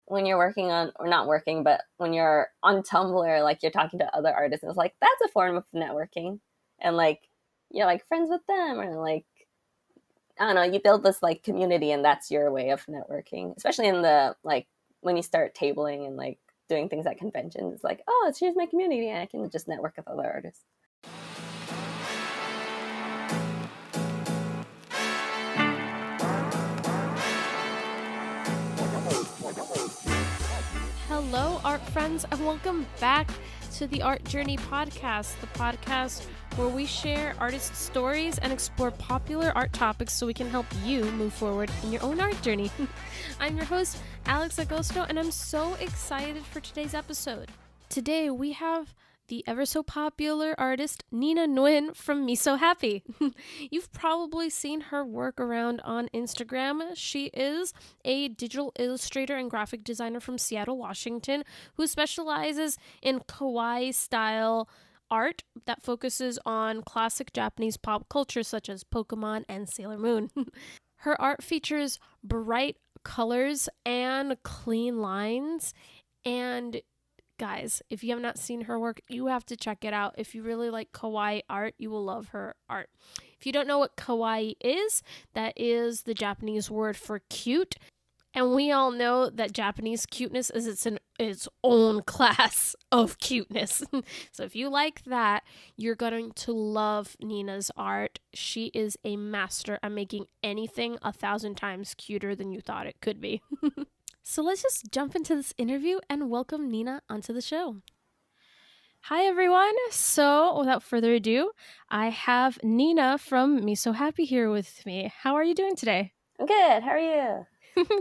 when you're working on, or not working, but when you're on Tumblr, like you're talking to other artists, and it's like that's a form of networking, and like you're like friends with them, or like I don't know, you build this like community, and that's your way of networking, especially in the like when you start tabling and like doing things at conventions. It's like, oh, here's my community, and I can just network with other artists. Hello, art friends, and welcome back to the Art Journey podcast, the podcast where we share artist stories and explore popular art topics so we can help you move forward in your own art journey. I'm your host, Alex Agosto, and I'm so excited for today's episode. Today, we have the ever so popular artist Nguyen from Misohappy. You've probably seen her work around on Instagram. She is a digital illustrator and graphic designer from Seattle, Washington, who specializes in kawaii style art that focuses on classic Japanese pop culture such as Pokemon and Sailor Moon. Her art features bright colors and clean lines, and guys, if you have not seen her work, you have to check it out. If you really like kawaii art, you will love her art. If you don't know what kawaii is, that is the Japanese word for cute. And we all know that Japanese cuteness is its own class of cuteness. So if you like that, you're going to love Nina's art. She is a master at making anything 1,000 times cuter than you thought it could be. So let's just jump into this interview and welcome Nina onto the show. Hi, everyone. So without further ado, I have Nina from Mis0happy here with me. How are you doing today? I'm good. How are you?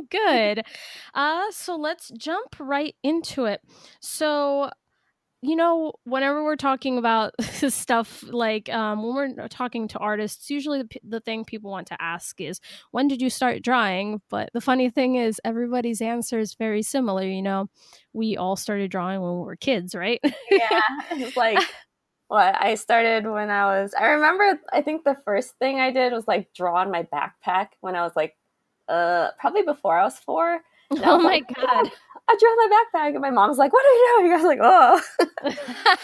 Good. So let's jump right into it. So, whenever we're talking about stuff like when we're talking to artists, usually the thing people want to ask is, when did you start drawing? But the funny thing is everybody's answer is very similar. We all started drawing when we were kids, right? Yeah, it's like what I started when I remember, I think the first thing I did was like draw on my backpack when I was like probably before I was 4. Oh my God. Oh, I drew on my backpack, and my mom's like, what are you doing? I was like, oh.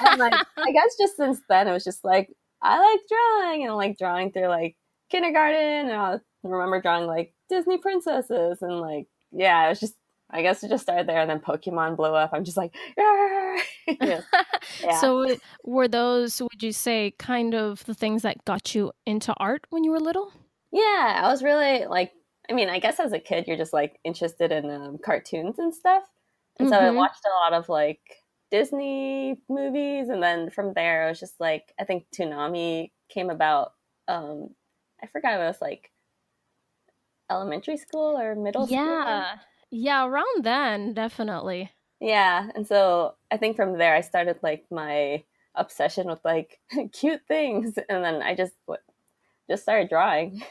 And like, I guess just since then it was just like, I like drawing, and like drawing through like kindergarten, and I remember drawing like Disney princesses, and like, yeah, it was just, I guess it just started there, and then Pokemon blew up. I'm just like, yes. Yeah. So were those, would you say, kind of the things that got you into art when you were little? Yeah, I was really like, I mean, I guess as a kid, you're just like interested in cartoons and stuff. And so I watched a lot of like Disney movies. And then from there, it was just like, I think Toonami came about. I forgot if it was like elementary school or middle school. Yeah, around then, definitely. Yeah. And so I think from there, I started like my obsession with like cute things. And then I just started drawing.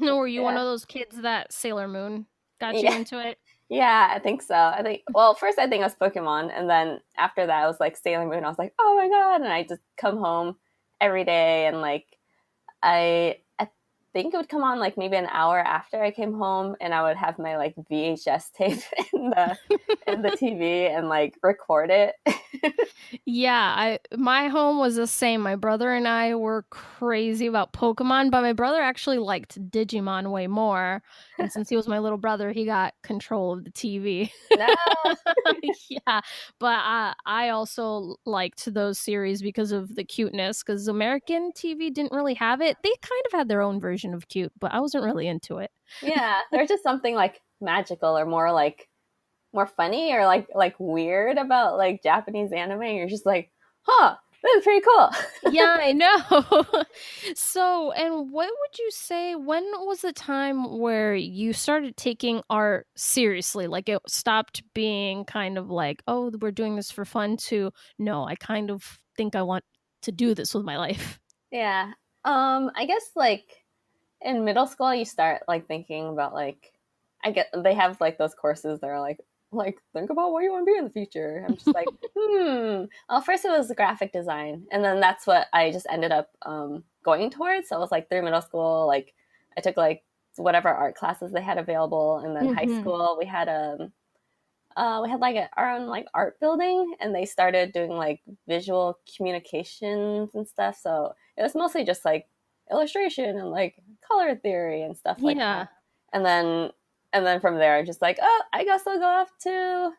Were you one Yeah. of those kids that Sailor Moon got you Yeah. into it? Yeah, I think so. I think, well, first I think it was Pokemon, and then after that it was like Sailor Moon. I was like, oh my God. And I just come home every day, and like I think it would come on like maybe an hour after I came home, and I would have my like VHS tape in the TV and like record it. Yeah, my home was the same. My brother and I were crazy about Pokemon, but my brother actually liked Digimon way more. And since he was my little brother, he got control of the TV. No. Yeah, but I also liked those series because of the cuteness, because American TV didn't really have it. They kind of had their own version of cute, but I wasn't really into it. Yeah, there's just something like magical or more funny or like weird about like Japanese anime. You're just like, huh, this is pretty cool. Yeah, I know. So, and what would you say, when was the time where you started taking art seriously? Like it stopped being kind of like, oh, we're doing this for fun, to, no, I kind of think I want to do this with my life. Yeah. I guess like in middle school you start like thinking about like, I get, they have like those courses that are like think about what you want to be in the future. I'm just like, well, first it was graphic design, and then that's what I just ended up going towards. So it was like through middle school, like I took like whatever art classes they had available, and then high school we had we had like our own like art building, and they started doing like visual communications and stuff. So it was mostly just like illustration and like color theory and stuff like Yeah. that. And then from there, just like, oh, I guess I'll go off to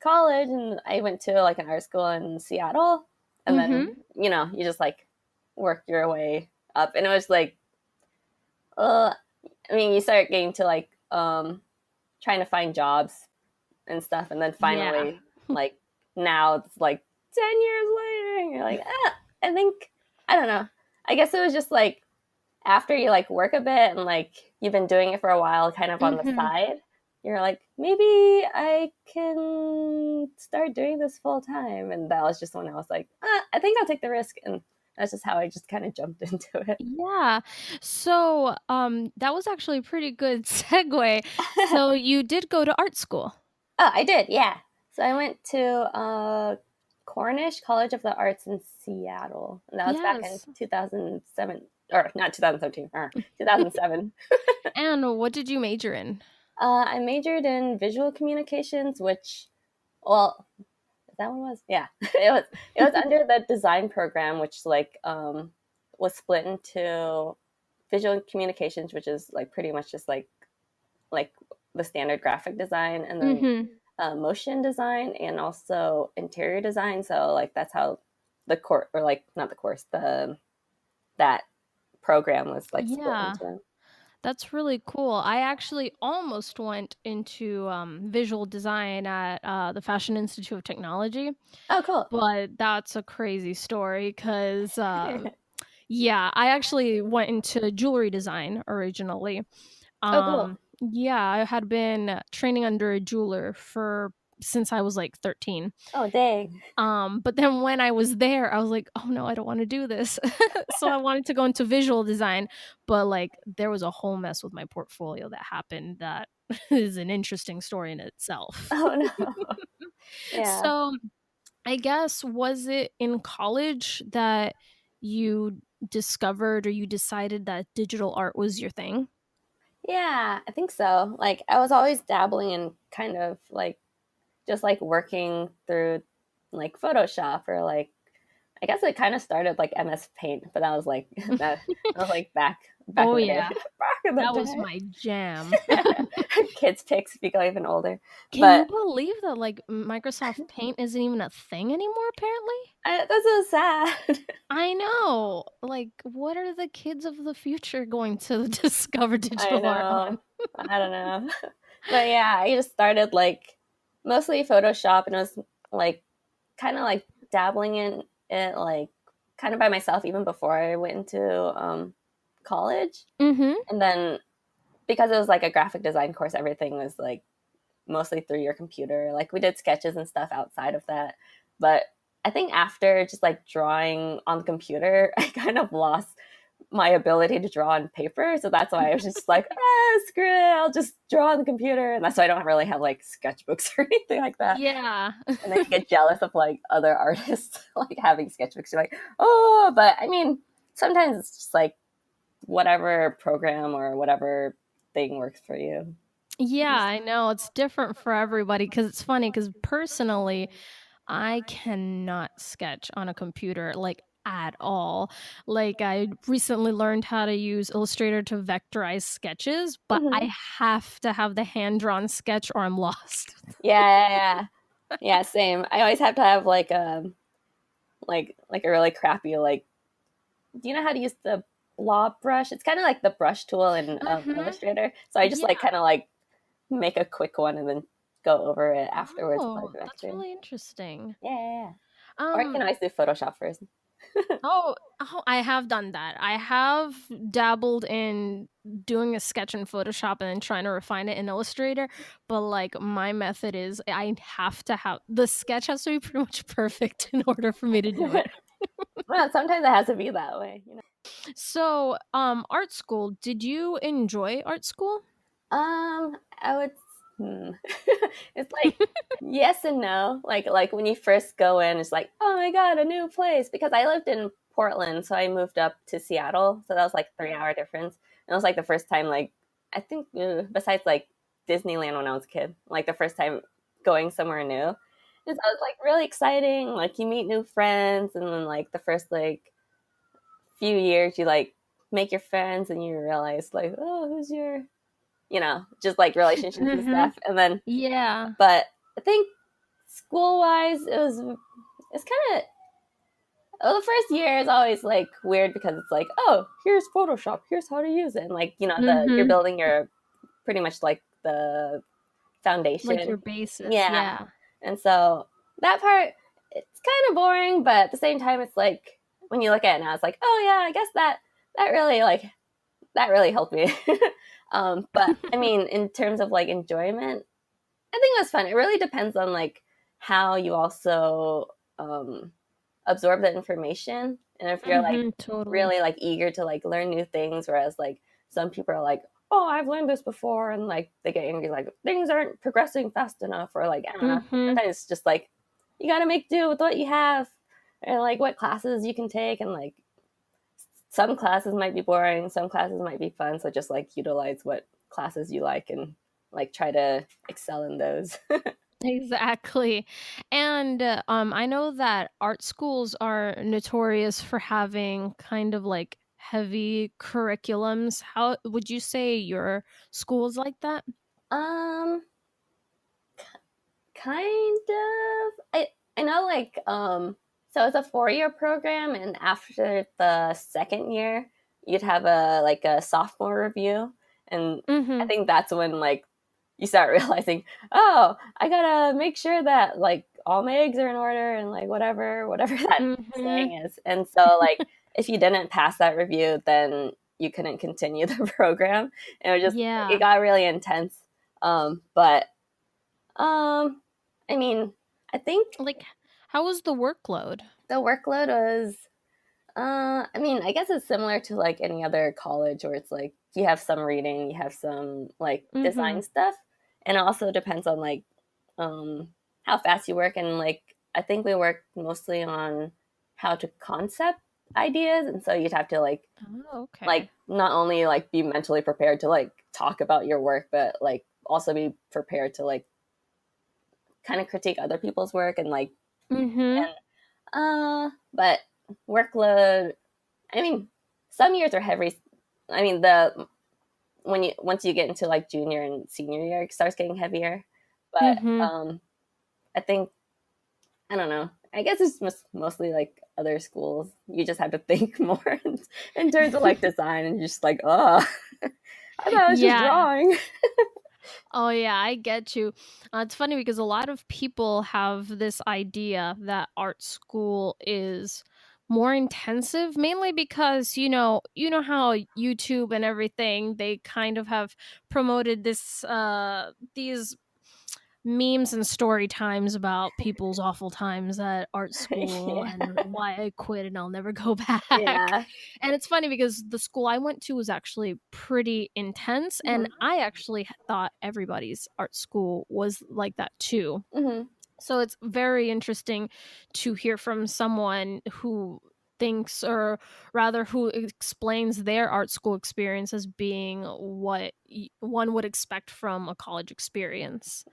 college, and I went to like an art school in Seattle, and Mm-hmm. then you just like work your way up, and it was like, uh, I mean, you start getting to like trying to find jobs and stuff, and then Yeah. finally, like now it's like 10 years later, and you're like, I think I don't know. I guess it was just like after you like work a bit and like you've been doing it for a while, kind of on the Mm-hmm. side, you're like, maybe I can start doing this full time. And that was just when I was like, I think I'll take the risk. And that's just how I just kind of jumped into it. Yeah. So, that was actually a pretty good segue. So you did go to art school. Oh, I did, yeah. So I went to Cornish College of the Arts in Seattle, and that was back in Yes. 2007, or not 2017, or 2007. And what did you major in? I majored in visual communications, which, well, that one was, yeah, it was under the design program, which like was split into visual communications, which is like pretty much just like the standard graphic design, and then Mm-hmm. motion design, and also interior design. So like that's how the course, or like not the course, the that program was like split Yeah. into. That's really cool. I actually almost went into visual design at the Fashion Institute of Technology, Oh, cool. but that's a crazy story because, yeah, I actually went into jewelry design originally. Oh, cool. Yeah, I had been training under a jeweler for since I was like 13. Oh, dang. But then when I was there, I was like, "Oh no, I don't want to do this." So I wanted to go into visual design, but like there was a whole mess with my portfolio that happened that is an interesting story in itself. Oh no. Yeah. So, I guess was it in college that you discovered or you decided that digital art was your thing? Yeah, I think so. Like I was always dabbling in kind of like just like working through like Photoshop, or like I guess it kind of started like MS Paint, but that was like that was like back Oh in the day. yeah, Back in the that was day. my jam. Kids pics if you go even older. Can you But believe that like Microsoft Paint isn't even a thing anymore apparently? that's so sad. I know. Like what are the kids of the future going to discover I digital art on? know. I don't know. But yeah, I just started like mostly Photoshop, and it was like kind of like dabbling in it like kind of by myself even before I went into college. Mhm. And then because it was like a graphic design course, everything was like mostly through your computer. Like we did sketches and stuff outside of that. But I think after just like drawing on the computer, I kind of lost my ability to draw on paper. So that's why I was just like, screw it, I'll just draw on the computer. And that's why I don't really have like sketchbooks or anything like that. Yeah. And then you get jealous of like other artists like having sketchbooks. You're like, oh, but I mean, sometimes it's just like whatever program or whatever thing works for you. Yeah, I know. It's different for everybody because it's funny because personally, I cannot sketch on a computer like at all. Like I recently learned how to use Illustrator to vectorize sketches, but Mm-hmm. I have to have the hand-drawn sketch or I'm lost. Yeah, yeah, same. I always have to have like a really crappy like. Do you know how to use the blob brush? It's kind of like the brush tool in Mhm. Illustrator. So I just Yeah. like kind of like make a quick one and then go over it afterwards with Oh, like that's vector. really interesting. Yeah, yeah, yeah. Or you can Um always do Photoshop first. oh, I have done that. I have dabbled in doing a sketch in Photoshop and then trying to refine it in Illustrator, but like my method is I have to have the sketch has to be pretty much perfect in order for me to do it. Well, sometimes it has to be that way. So, art school, did you enjoy art school? I would. Hmm. It's like yes and no. Like when you first go in, it's like, oh my god, a new place. Because I lived in Portland, so I moved up to Seattle, so that was like 3 hour difference. And it was like the first time, like I think besides like Disneyland when I was a kid, like the first time going somewhere new. And so it's like really exciting. Like you meet new friends, and then like the first like few years, you like make your friends, and you realize like, oh, who's your, just like relationships and Mm-hmm. stuff. And then, Yeah. but I think school wise, it's kind of the first year is always like weird because it's like, oh, here's Photoshop, here's how to use it, and like you're Mm-hmm. building your pretty much like the Like your foundation. basis. Yeah. Yeah. And so that part, it's kind of boring, but at the same time, it's like when you look at it now, it's like, oh yeah, I guess that really like that really helped me. But I mean, in terms of like enjoyment, I think it was fun. It really depends on like how you also absorb the information, and if you're like Mm-hmm. Totally. really like eager to like learn new things, whereas like some people are like, oh, I've learned this before, and like they get angry like things aren't progressing fast enough, or like I don't know, Mm-hmm. sometimes it's just like you got to make do with what you have, and like what classes you can take, and like some classes might be boring, some classes might be fun, so just like utilize what classes you like and like try to excel in those. Exactly. And I know that art schools are notorious for having kind of like heavy curriculums. How would you say your school's like that? um Kind of. I know like so it's a 4-year program, and after the second year you'd have a sophomore review, and I Mhm. think that's when like you start realizing, oh, I gotta make sure that like all my eggs are in order, and like whatever that Mhm. saying is. And so like if you didn't pass that review, then you couldn't continue the program. And it Yeah. got really intense. But um, I mean, I think Like how was the workload? the workload was, I mean, I guess it's similar to like any other college where it's like you have some reading, you have some like design Mhm. stuff, and it also depends on like how fast you work. And like I think we work mostly on how to concept ideas, and so you'd have to Oh, like okay. not only like be mentally prepared to like talk about your work, but like also be prepared to like kind of critique other people's work, and like Mhm. and but workload, I mean, some years are heavy. I mean, the when you once you get into like junior and senior year, it starts getting heavier. But Mhm. I think I don't know. I guess it's mostly like other schools. You just have to think more in terms of like design, and just like, oh, I thought it was just Yeah. drawing. Oh yeah, I get you. It's funny because a lot of people have this idea that art school is more intensive, mainly because you know how YouTube and everything they kind of have promoted these memes and story times about people's awful times at art school Yeah, and why I quit and I'll never go back. yeah. And it's funny because the school I went to was actually pretty intense, and Hmm. I actually thought everybody's art school was like that too. Hmm. So it's very interesting to hear from someone who thinks, or rather who explains their art school experience as being what one would expect from a college experience.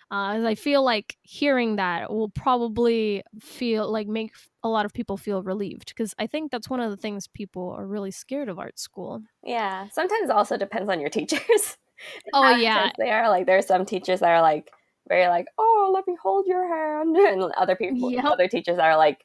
As I feel like hearing that will probably feel like make a lot of people feel relieved, because I think that's one of the things people are really scared of art school. Yeah. Sometimes it also depends on your teachers. Oh How yeah, intense they are. Like there are some teachers that are like very like, oh, let me hold your hand, and yep. other teachers that are like,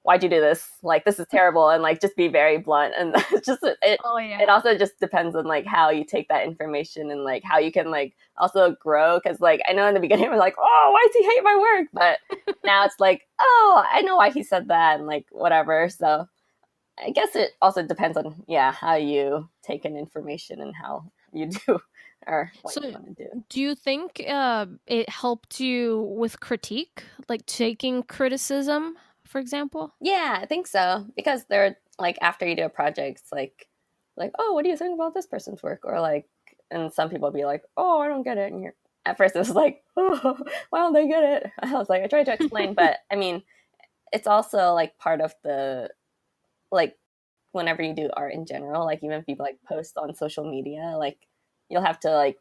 why'd you do this? Like this is terrible, and like just be very blunt. And it's just Oh it yeah. also just depends on like how you take that information, and like how you can like also grow. Because like I know in the beginning I was like, oh, why does he hate my work? But now it's like, oh, I know why he said that, and like whatever. So I guess it also depends on how you take in information and how you do or what you So, want to do. do you think it helped you with critique, like taking criticism, for example? Yeah, I think so, because they're like after you do a project, it's like oh, what do you think about this person's work? Or like, and some people be like, oh, I don't get it. And you're at first it was like, oh, why don't they get it? I was like, I tried to explain, but I mean, it's also like part of the like whenever you do art in general, like even if people like post on social media, like you'll have to like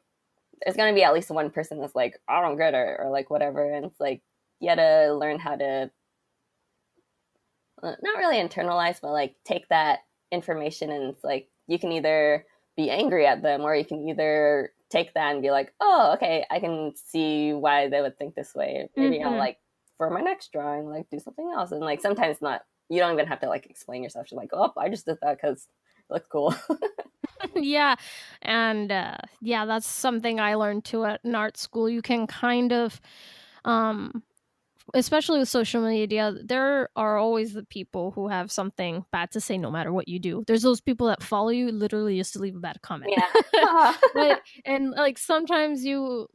there's gonna be at least one person that's like, I don't get it, or like whatever, and it's like you gotta learn how to not really internalize, but like take that information, and it's like you can either be angry at them, or you can either take that and be like, oh, okay, I can see why they would think this way. Maybe I'll Mm-hmm. like for my next drawing, like do something else, and like sometimes not. You don't even have to like explain yourself. Just like, oh, I just did that because it looks cool. Yeah, and yeah, that's something I learned too at an art school. You can kind of um especially with social media, there are always the people who have something bad to say no matter what you do. There's those people that follow you literally just to leave a bad comment. Yeah. Ah. But and like sometimes you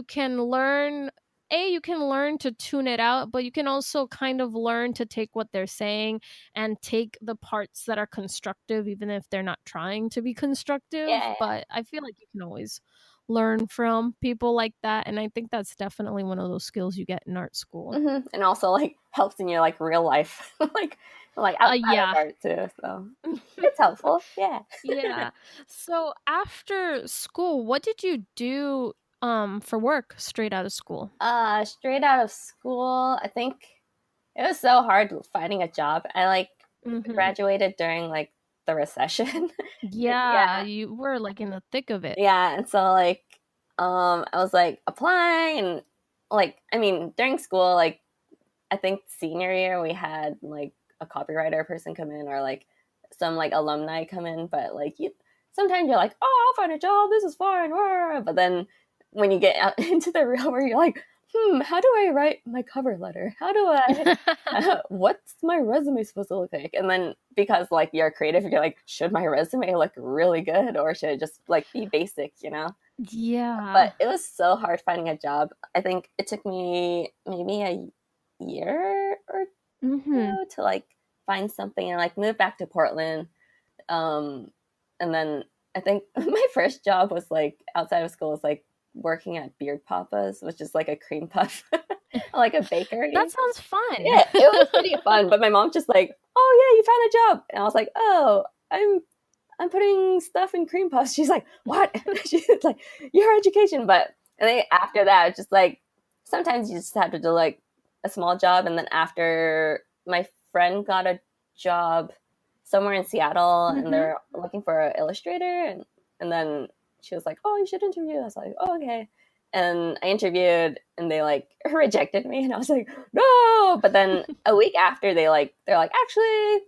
can learn you can learn to tune it out, but you can also kind of learn to take what they're saying and take the parts that are constructive even if they're not trying to be constructive. Yeah. But I feel like you can always learn from people like that, and I think that's definitely one of those skills you get in art school. And also like helps in your like real life, like outside of Yeah. art too. So it's helpful. Yeah. Yeah. So after school, what did you do for work straight out of school? Straight out of school, I think it was so hard finding a job. I like Mhm. graduated during like the recession. Yeah, Yeah. you were like in the thick of it. Yeah, and so like I was like applying, and like I mean during school, like I think senior year we had like a copywriter person come in, or like some like alumni come in, but like you sometimes you're like, oh, I'll find a job, this is fine, but then when you get out into the real world, you're like, how do I write my cover letter? How do I what's my resume supposed to look like? And then because like you're creative, you're like, should my resume look really good, or should it just like be basic, you know? Yeah. But it was so hard finding a job. I think it took me maybe a year or Mhm. two to like find something, and like move back to Portland. Um, and then I think my first job was like outside of school was like working at Beard Papa's, which is like a cream puff, like a That bakery. sounds fun. Yeah, it was pretty fun. But my mom just like, oh yeah, you found a job, and I was like, oh, I'm putting stuff in cream puffs. She's like, what? She's like, your education. But and then after that, it's just like sometimes you just have to do like a small job. And then after my friend got a job somewhere in Seattle, and Mhm. they're looking for an illustrator, and then she was like, oh, you should interview. I was like, oh, okay. And I interviewed, and they like rejected me, and I was like, no. But then a week after, they're like, actually,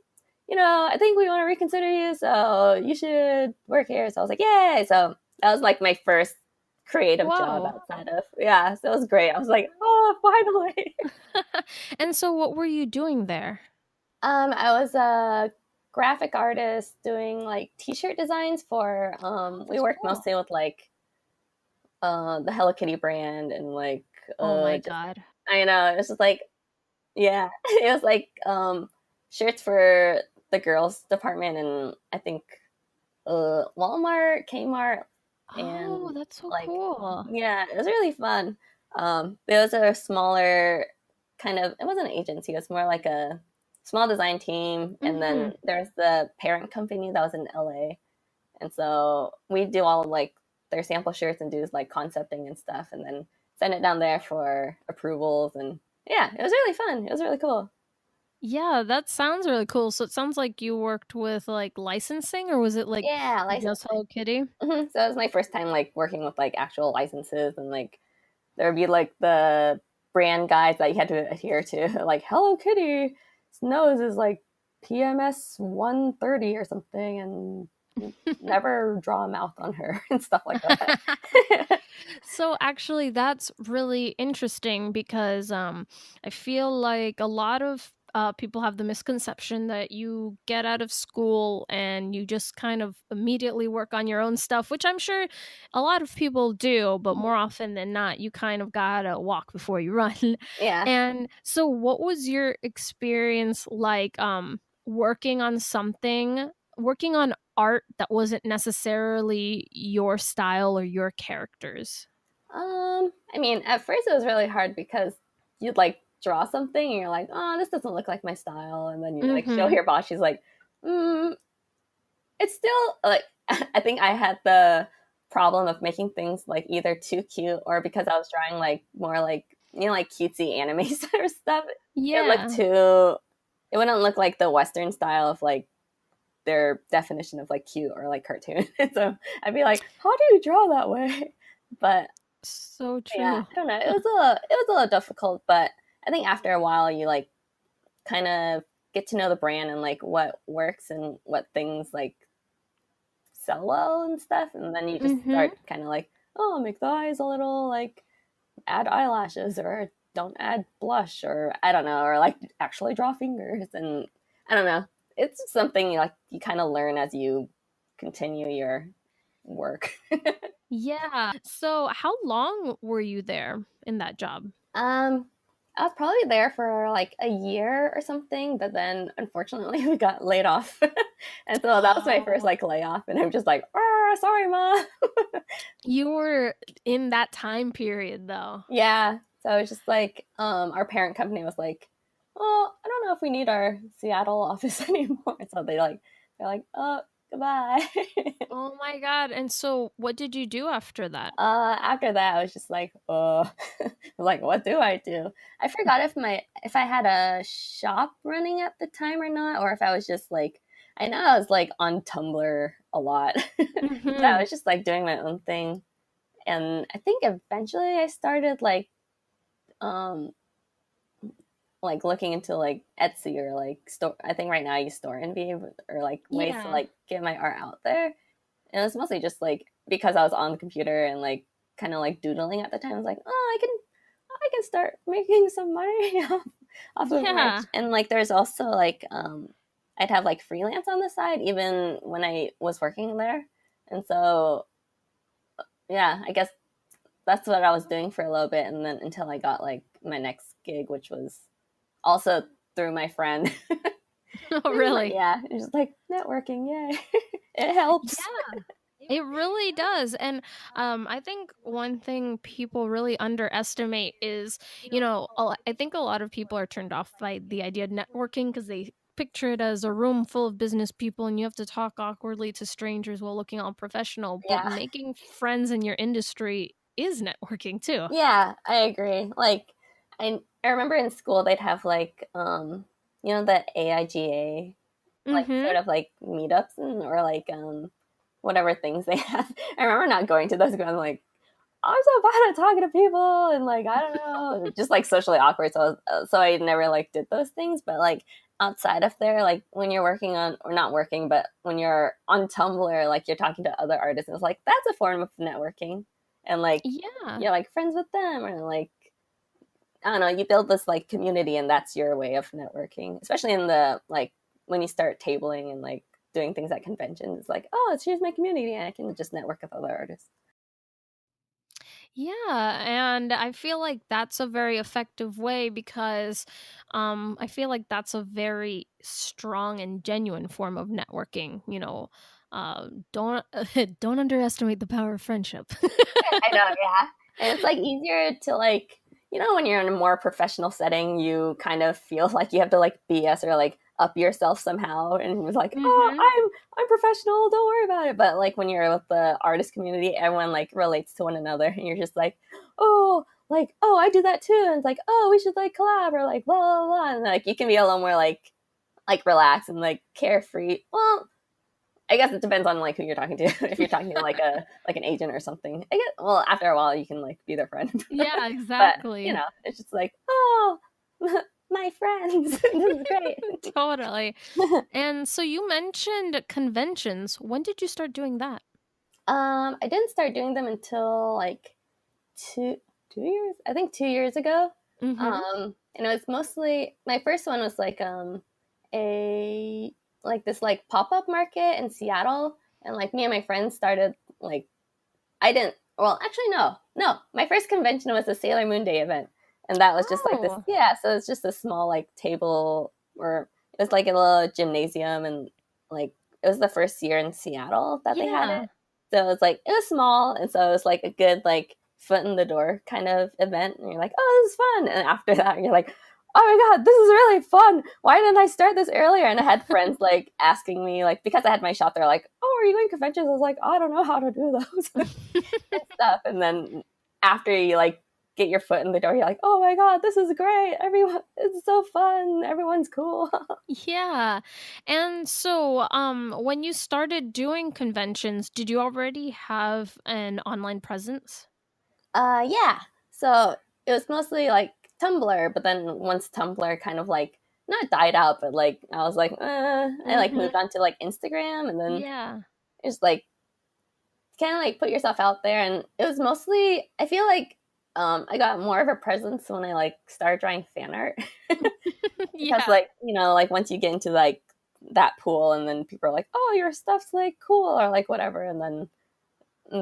I think we want to reconsider you, so you should work here. So I was like, yay. So that was like my first creative job Whoa. outside of, yeah. So it was great. I was like, oh, finally. And so what were you doing there? I was a graphic artist doing like t-shirt designs for, Oh, we that's worked cool. mostly with like, the Hello Kitty brand, and like, Oh my just, god. I know, it was just like, yeah, it was like, shirts for the girls department, and I think Walmart, Kmart, Oh, and that's so like, cool. yeah, it was really fun. It was a smaller kind of, it wasn't an agency, it was more like a small design team. And then Mhm. there's the parent company that was in LA. And so we do all like their sample shirts and do like concepting and stuff, and then send it down there for approvals. And yeah, it was really fun. It was really cool. Yeah, that sounds really cool. So it sounds like you worked with like licensing, or was it like Yeah, just licensing. Hello Kitty? So it was my first time like working with like actual licenses, and like there would be like the brand guides that you had to adhere to, like Hello Kitty's nose is like PMS 130 or something, and never draw a mouth on her and stuff like that. So actually that's really interesting because I feel like a lot of people have the misconception that you get out of school and you just kind of immediately work on your own stuff, which I'm sure a lot of people do, but more often than not, you kind of gotta walk before you run. Yeah. And so, what was your experience like working on something, working on art that wasn't necessarily your style or your characters? I mean, at first it was really hard because you'd like draw something and you're like, oh, this doesn't look like my style, and then you like show Mhm. your boss, she's like, it's still like, I think I had the problem of making things like either too cute or because I was drawing like more like like cutesy anime sort of stuff. It looked Yeah. too. It wouldn't look like the Western style of like their definition of like cute or like cartoon. So I'd be like, how do you draw that way? But So yeah, true. I don't know. It was a little difficult, but I think after a while you like kind of get to know the brand and like what works and what things like sell well and stuff, and then you just Mm-hmm. start kind of like, oh, make the eyes a little like add eyelashes or don't add blush or I don't know or like actually draw fingers and I don't know. It's something like you kind of learn as you continue your work. Yeah. So, how long were you there in that job? um I was probably there for like a year or something, but then unfortunately we got laid off. And so that was my first Oh, like layoff and I'm just like, oh, sorry, ma. you were in that time period though. Yeah. So it's just like our parent company was like, "Oh, I don't know if we need our Seattle office anymore." So they're like, "Oh, goodbye." Oh my God. And so, what did you do after that? After that, I was just like, "Oh." Like, what do I do? I forgot if I had a shop running at the time or not, or if I was just like I know I was like on Tumblr a lot. So I Mm-hmm. was just like doing my own thing. And I think eventually I started um looking into like Etsy or like store. I think right now I use Store Envy or like ways to Yeah. like get my art out there. And it was mostly just like because I was on the computer and like kind of like doodling at the time. I was like, oh, I can start making some money off of merch. Yeah. And like there's also like I'd have like freelance on the side even when I was working there. And so yeah, I guess that's what I was doing for a little bit, and then until I got like my next gig, which was also through my friend. Oh, really? Yeah, it's just like networking, yay. It helps. Yeah. It really does. And I think one thing people really underestimate is, I think a lot of people are turned off by the idea of networking because they picture it as a room full of business people and you have to talk awkwardly to strangers while looking all professional. But Yeah. making friends in your industry is networking too. Yeah, I agree. Like I remember in school they'd have like the AIGA like Mm-hmm. sort of like meetups or like whatever things they have. I remember not going to those because I'm like I'm so bad at talking to people and like I don't know, just like socially awkward. So I never like did those things. But like outside of there, like when you're working on or not working, but when you're on Tumblr, like you're talking to other artists, and it's like that's a form of networking, and like Yeah. you're like friends with them, or like I don't know, you build this like community, and that's your way of networking, especially in the like when you start tabling and like doing things at conventions. It's like oh, here's my community, and I can just network with other artists. Yeah, and I feel like that's a very effective way because I feel like that's a very strong and genuine form of networking. Don't don't underestimate the power of friendship. I know, yeah. And it's like easier to like, when you're in a more professional setting, you kind of feel like you have to like BS or like up yourself somehow and it was like, oh, Mm-hmm. I'm professional, don't worry about it. But like when you're with the artist community, everyone like relates to one another and you're just like, oh, I do that too. And it's like, oh, we should like collab or like blah blah blah. And like you can be a little more like relaxed and like carefree. Well, I guess it depends on like who you're talking to. If you're talking to like an agent or something, I guess. Well, after a while, you can like be their friend. Yeah, But exactly. it's just like, oh, my friends. This is great. Totally. And so you mentioned conventions. When did you start doing that? I didn't start doing them until like two 2 years. I think 2 years ago. Mm-hmm. And it was mostly my first one was like a like this like pop up market in Seattle, and like me and my friends started like I didn't. Well, actually, no. My first convention was the Sailor Moon Day event, and that was just like this. Oh, Yeah, so it's just a small like table, or it was like a little gymnasium, and like it was the first year in Seattle that they had it. yeah. So it was like it was small, and so it was like a good like foot in the door kind of event, and you're like, oh, this is fun. And after that, you're like, oh my god, this is really fun. Why didn't I start this earlier? And I had friends like asking me, like, because I had my shop, they're like, oh, are you going to conventions? I was like, oh, I don't know how to do those and stuff. And then after you like get your foot in the door, you're like, oh my god, this is great. Everyone, it's so fun. Everyone's cool. Yeah. And so, when you started doing conventions, did you already have an online presence? Yeah. So it was mostly like Tumblr, but then once Tumblr kind of like not died out, but like I was like, I like Mm-hmm. moved on to like Instagram, and then Yeah. it's like kind of like put yourself out there, and it was mostly I feel like I got more of a presence when I like started drawing fan art because Yeah. like like once you get into like that pool, and then people are like, oh, your stuff's like cool or like whatever, and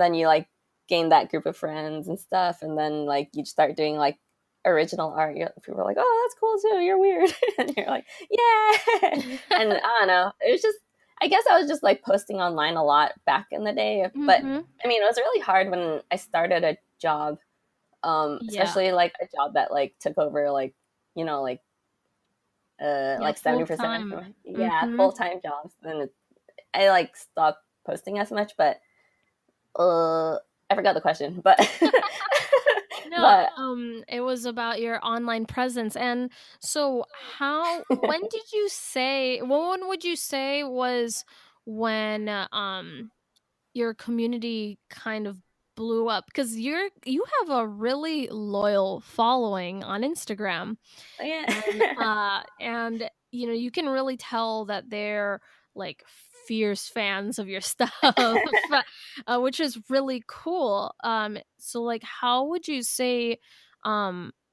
then you like gain that group of friends and stuff, and then like you start doing like original art. People are like, oh, that's cool too, you're weird. And you're like, yeah. And I don't know, it was just, I guess I was just like posting online a lot back in the day, but Mm-hmm. I mean it was really hard when I started a job, Yeah. especially like a job that like took over like Yeah, like full 70% of time. my, yeah, Mm-hmm. full-time jobs. Then I like stopped posting as much, but I forgot the question, but No, but it was about your online presence. And so when did you say, when would you say was when your community kind of blew up? Because you have a really loyal following on Instagram. yeah. And you can really tell that they're like fierce fans of your stuff, which is really cool. So like, how would you say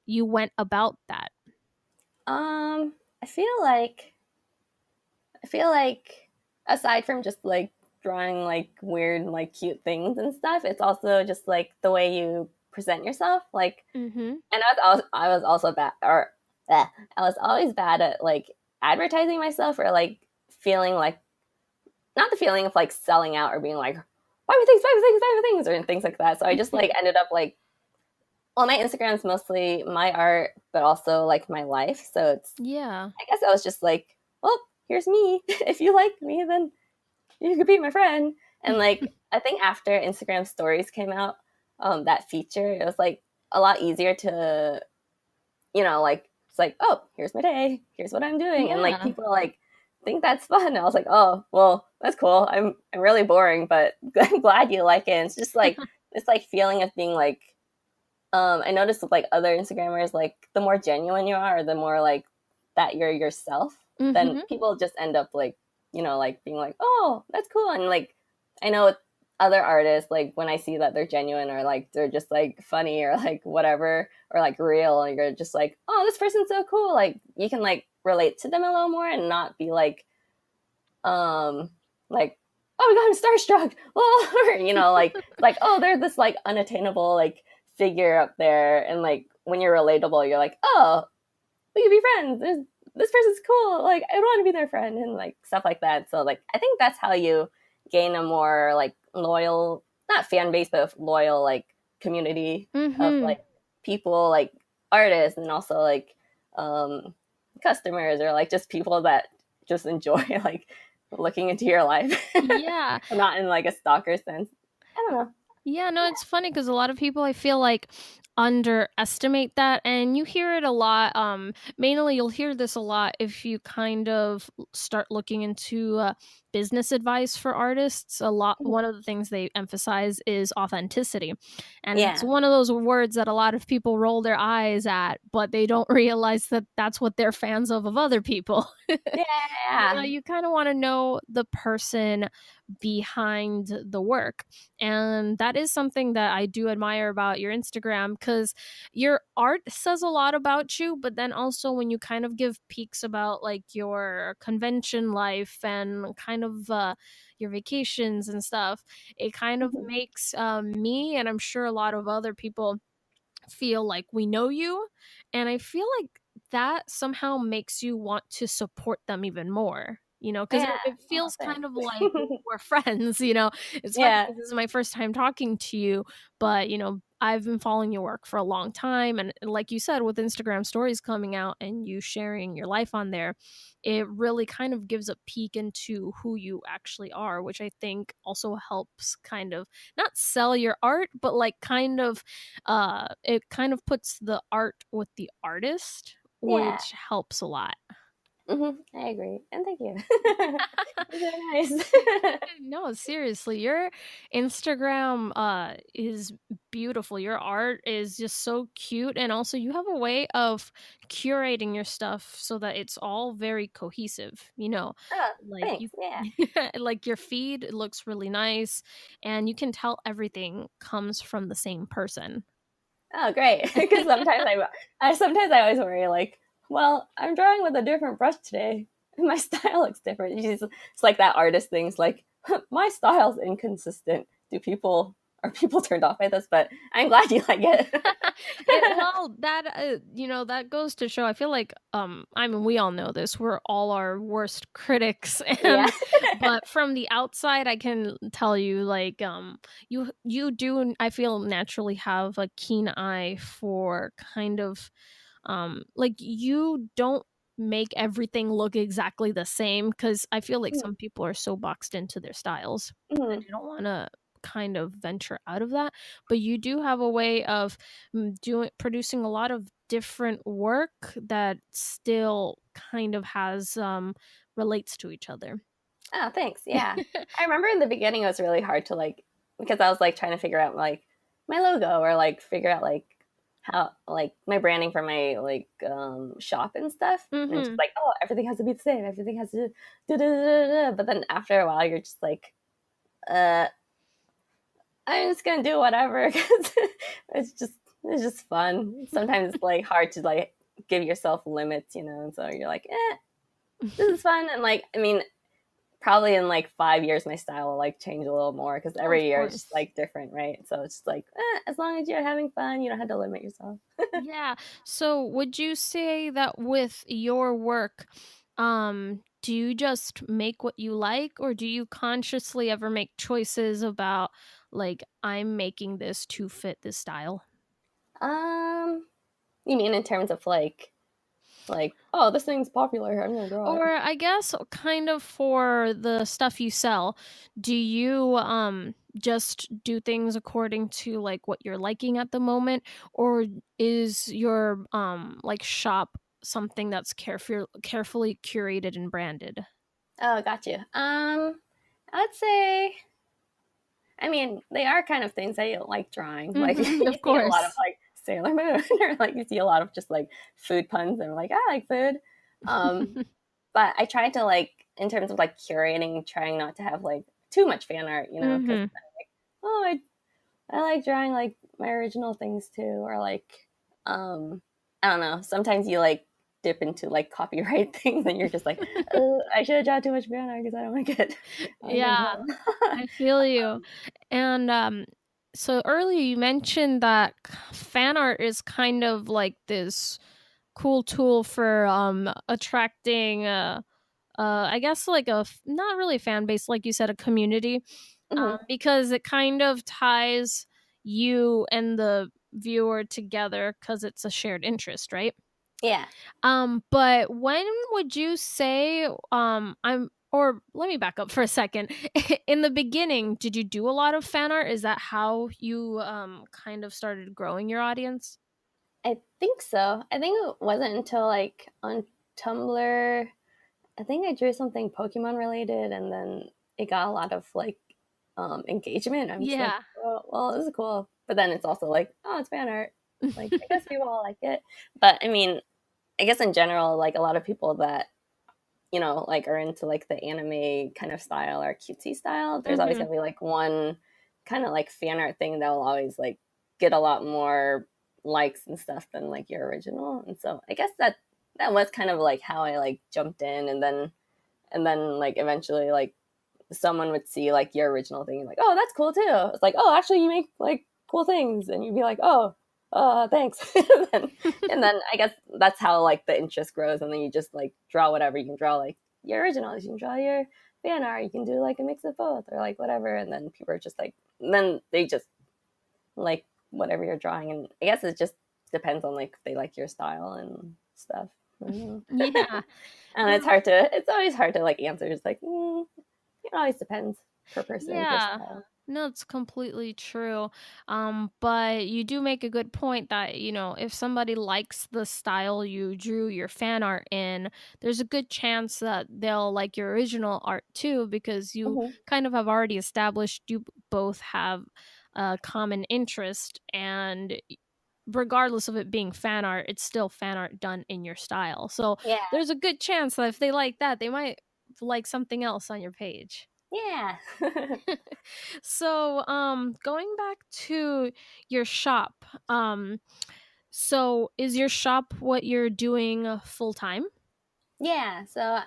you went about that? um, I feel like aside from just like drawing like weird like cute things and stuff, it's also just like the way you present yourself. Like, Mm-hmm. and I was also bad, or I was always bad at like advertising myself, or like feeling like, not the feeling of like selling out or being like, buy me things, buy me things, buy me things, or things like that. So I just like ended up like, well, my Instagram is mostly my art, but also like my life. So it's, Yeah. I guess I was just like, well, here's me. If you like me, then you could be my friend. And like, I think after Instagram stories came out, that feature, it was like a lot easier to, like, it's like, oh, here's my day, here's what I'm doing. And like, Yeah. people like think that's fun. And I was like, oh, well, that's cool. I'm really boring, but I'm glad you like it. And it's just like, this like feeling of being like, I noticed with like other Instagrammers, like the more genuine you are, the more like that you're yourself, then Mm-hmm. people just end up like, like being like, oh, that's cool. And like, I know with other artists, like when I see that they're genuine, or like they're just like funny, or like whatever, or like real, and you're just like, oh, this person's so cool. Like you can like relate to them a little more and not be um, like, oh my god, I'm starstruck. Well, like, oh, they're this like unattainable like figure up there, and like when you're relatable, you're like, oh, we could be friends. This person's cool. Like I want to be their friend, and like stuff like that. So like I think that's how you gain a more like loyal, not fan base, but loyal like community of Mm-hmm. like people, like artists, and also like um customers, or like just people that just enjoy like looking into your life. Yeah. Not in like a stalker sense. I don't know. Yeah, no, it's funny because a lot of people I feel like underestimate that, and you hear it a lot. Mainly you'll hear this a lot if you kind of start looking into business advice for artists. A lot, one of the things they emphasize is authenticity, and it's Yeah. one of those words that a lot of people roll their eyes at, but they don't realize that that's what they're fans of other people. Yeah. You kind of want to know the person behind the work. And that is something that I do admire about your Instagram, because your art says a lot about you, but then also when you kind of give peeks about like your convention life and kind of your vacations and stuff, it kind of Mhm. makes me, and I'm sure a lot of other people, feel like we know you. And I feel like that somehow makes you want to support them even more, because Yeah. it Oh, feels kind thanks. of like we're friends. It's funny Yeah. because this is my first time talking to you, but I've been following your work for a long time. And like you said, with Instagram stories coming out and you sharing your life on there, it really kind of gives a peek into who you actually are, which I think also helps kind of not sell your art, but like kind of it kind of puts the art with the artist, Yeah. which helps a lot. I agree. And thank you. Those are nice. No, seriously, your Instagram is beautiful. Your art is just so cute, and also you have a way of curating your stuff so that it's all very cohesive, Oh, like you thanks. Yeah. like your feed looks really nice, and you can tell everything comes from the same person. Oh, great. Because sometimes I always worry, like, well, I'm drawing with a different brush today. My style looks different. It's like that artist thing. It's like, my style's inconsistent. Are people turned off by this? But I'm glad you like it. Well, that that goes to show. I feel like I mean, we all know this. We're all our worst critics, Yeah. and but from the outside, I can tell you, like, you do. I feel naturally have a keen eye for kind of like you don't make everything look exactly the same, because I feel like some people are so boxed into their styles and Mhm. they don't want to kind of venture out of that, but you do have a way of doing producing a lot of different work that still kind of has relates to each other. Oh, thanks. Yeah. I remember in the beginning it was really hard to like because I was like trying to figure out like my logo or like figure out like how like my branding for my like shop and stuff. And it's just Mhm. like, oh, everything has to be the same. Everything has to do da, da, da, da. But then after a while you're just like, uh I'm just gonna do whatever because it's just it's just fun. Sometimes it's like hard to like give yourself limits, and so you're like, this is fun. And like I mean probably in like 5 years my style will like change a little more because Of every year is just course. like different, right? So it's just like as long as you're having fun you don't have to limit yourself. Yeah. So would you say that with your work, do you just make what you like, or do you consciously ever make choices about like I'm making this to fit this style? um you mean in terms of like oh this thing's popular I'm gonna draw it. Or I guess kind of for the stuff you sell, do you just do things according to like what you're liking at the moment, or is your like shop something that's carefully curated and branded? Oh, got you. I'd say I mean they are kind of things I like drawing like Mhm, you of see a lot of course. like Sailor Moon or like you see a lot of just like food puns and like I like food. um but I try to like in terms of like curating, trying not to have like too much fan art, because Mhm. oh, I like drawing like my original things too, or like um, I don't know. Sometimes you like dip into like copyright things, and you're just like, I should have drawn too much fan art because I don't want to get in Yeah, trouble. I feel you. And so earlier you mentioned that fan art is kind of like this cool tool for attracting I guess like not really a fan base, like you said, a community, Mhm. because it kind of ties you and the viewer together because it's a shared interest, right? Yeah. But when would you say I'm or let me back up for a second. In the beginning, did you do a lot of fan art? Is that how you kind of started growing your audience? I think so. I think it wasn't until like on Tumblr. I think I drew something Pokemon related, and then it got a lot of like engagement. I'm just like, Yeah. oh, well, this is cool. But then it's also like, oh, it's fan art. Like, I guess people all like it. But I mean, I guess in general, like a lot of people that like are into like the anime kind of style or cutesy style. There's always Mhm. gonna be like one kind of like fan art thing that will always like get a lot more likes and stuff than like your original. And so I guess that was kind of like how I like jumped in, and then like eventually like someone would see like your original thing and like, oh, that's cool too. It's like, oh, actually you make like cool things, and you'd be like, oh, thanks. and then I guess that's how like the interest grows, and then you just like draw whatever you can draw, like your originals, you can draw your fan art, you can do like a mix of both or like whatever, and then people are just like, then they just like whatever you're drawing. And I guess it just depends on like if they like your style and stuff. Mhm. Yeah. And No, it's always hard to like answer. It's like, it always depends per person, per yeah. style. No, it's completely true. But you do make a good point that, if somebody likes the style you drew your fan art in, there's a good chance that they'll like your original art too, because you Hmm. kind of have already established you both have a common interest. And regardless of it being fan art, it's still fan art done in your style. So Yeah, there's a good chance that if they like that, they might like something else on your page. yeah, So, going back to your shop, so is your shop what you're doing full time? yeah. So,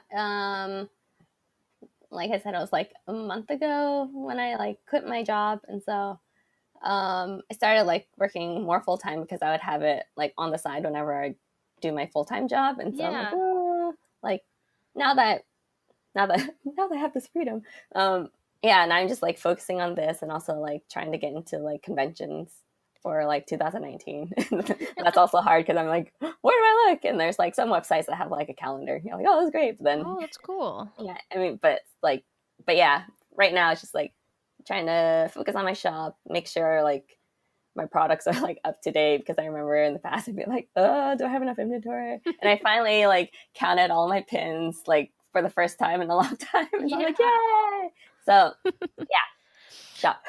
like I said, it was like a month ago when I like quit my job, and so I started like working more full time because I would have it like on the side whenever I do my full time job, and so I'm like, Yeah. oh, like now that now that I have this freedom, um, yeah, and I'm just like focusing on this and also like trying to get into like conventions for like 2019. That's also hard because I'm like, where do I look? And there's like some websites that have like a calendar. You're like, oh, that's great. But then, Oh, that's cool. yeah, I mean, but like, but yeah, right now it's just like trying to focus on my shop, make sure like my products are like up to date because I remember in the past I'd be like, oh, do I have enough inventory? And I finally like counted all my pins like for the first time in a long time. And I'm Yeah. like, yay! So yeah, shop.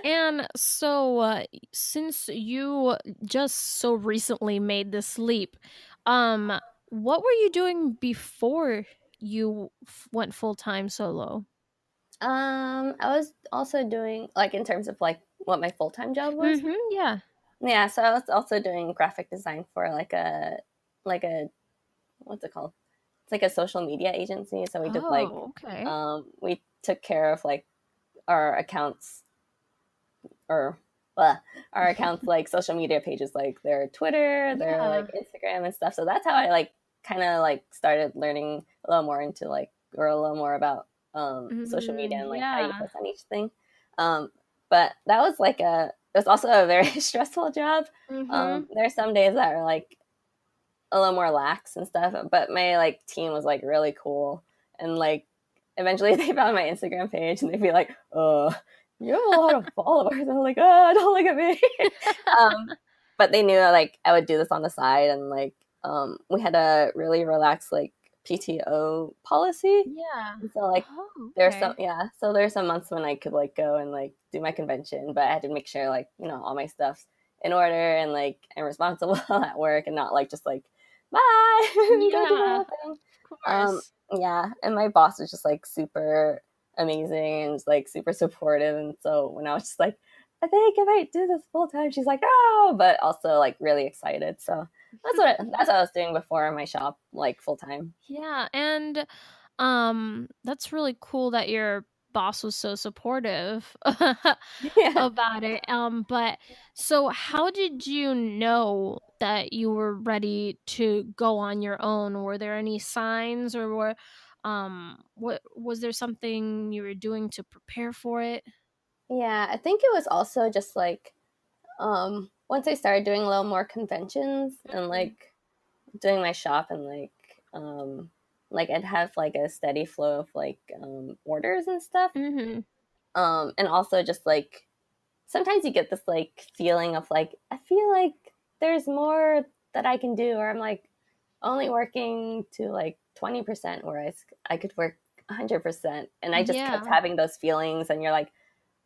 And so, since you just so recently made this leap, um, what were you doing before you went full time solo? I was also doing like in terms of like what my full time job was. Mm-hmm. Yeah. Yeah, so I was also doing graphic design for like a what's it called? It's like a social media agency. So we did like Oh, okay. we took care of like our accounts or our accounts like social media pages like their Twitter, their like Yeah. Instagram and stuff. So that's how I like kind of like started learning a little more into like or a little more about social media and like how you Yeah. post on each thing. Um, but that was like it was also a very stressful job. Mhm. There's some days that are like a little more lax and stuff, but my like team was like really cool and like eventually they found my Instagram page and they'd be like, "Oh, you have a lot of followers." And I'm like, "Oh, don't look at me." um, but they knew like I would do this on the side and like we had a really relaxed like PTO policy. Yeah. And so like Oh, there's some okay. yeah, so there's some months when I could like go and like do my convention, but I had to make sure like, all my stuff's in order and like I'm responsible at work and not like just like bye, go do my Yeah, whole thing. of course. Yeah, and my boss was just like super amazing and just like super supportive. And so when I was just like, I think I might do this full time, she's like, oh, but also like really excited. So that's what I was doing before my shop, like full time. Yeah, and that's really cool that your boss was so supportive Yeah. about it. But so how did you know that you were ready to go on your own? Were there any signs, or what was there something you were doing to prepare for it? Yeah, I think it was also just like once I started doing a little more conventions and like doing my shop and like I'd have like a steady flow of like orders and stuff. Mhm. And also just like sometimes you get this like feeling of like I feel like there's more that I can do, or I'm like only working to like 20%, whereas I could work 100%. And I just kept Yeah. having those feelings, and you're like,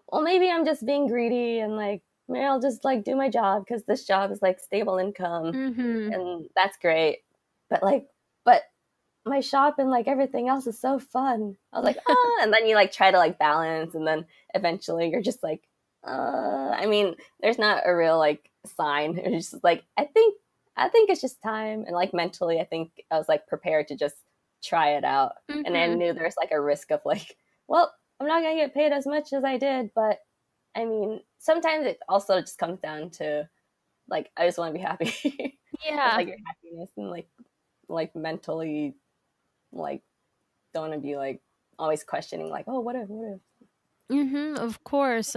well, maybe I'm just being greedy, and like maybe I'll just like do my job because this job is like stable income, Mhm. and that's great. But like, but my shop and like everything else is so fun. I was like, oh, and then you like try to like balance, and then eventually you're just like, I mean, there's not a real like sign. It's just like I think it's just time, and like mentally, I think I was like prepared to just try it out, and I Mhm. knew there's like a risk of like, well, I'm not gonna get paid as much as I did, but I mean, sometimes it also just comes down to like I just want to be happy. It's Yeah. like your happiness and like mentally like don't want to be like always questioning like, oh, what if. Of course.